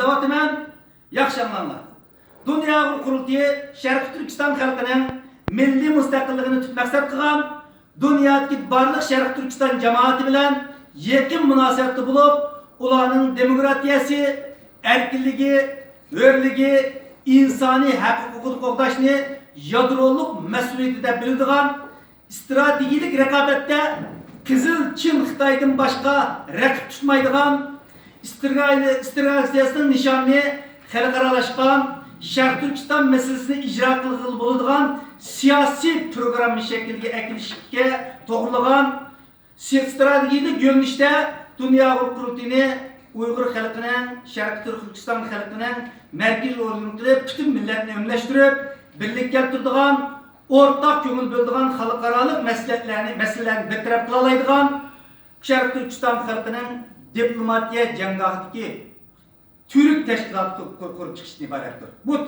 arzulayapman. Yaxshi anglanglar. Dünya Kurultayı Şarkı Türkistan halkının milli müstakilligini tut maksat kılgan, dünyadaki barlıq Şarkı Türkistan cemaati bilen yakın münasebetli bulup, ulanın demokratiyasi, erkinligi, hürligi, insani hak hukukunu qoqdaşını yadroluk mesuliyetinde bildiğen, stratejik rekabette Kızıl Çin Xitay'dan başka rakip tutmaydigan, strategiyasının nişanını xalqaralaşkan, Şarkı Türkistan meselesini icra kılıqıl bulunduğun siyasi programı şekilde ekilişke doğrulagan stratejik yönlüşte Dünya Kurultayı'nı Uygur halkının, Şarkı Türkistan halkının merkez organı kılıp bütün milletini ömleştirip birlik keltirdiğin, ortak köngül böldüğün halkaralık meselelerini bir taraf kılalaydıgan Şarkı Türkistan halkının diplomatiya cengahideki Türk teşkilatı kurup çıkışını ibarettir. Bu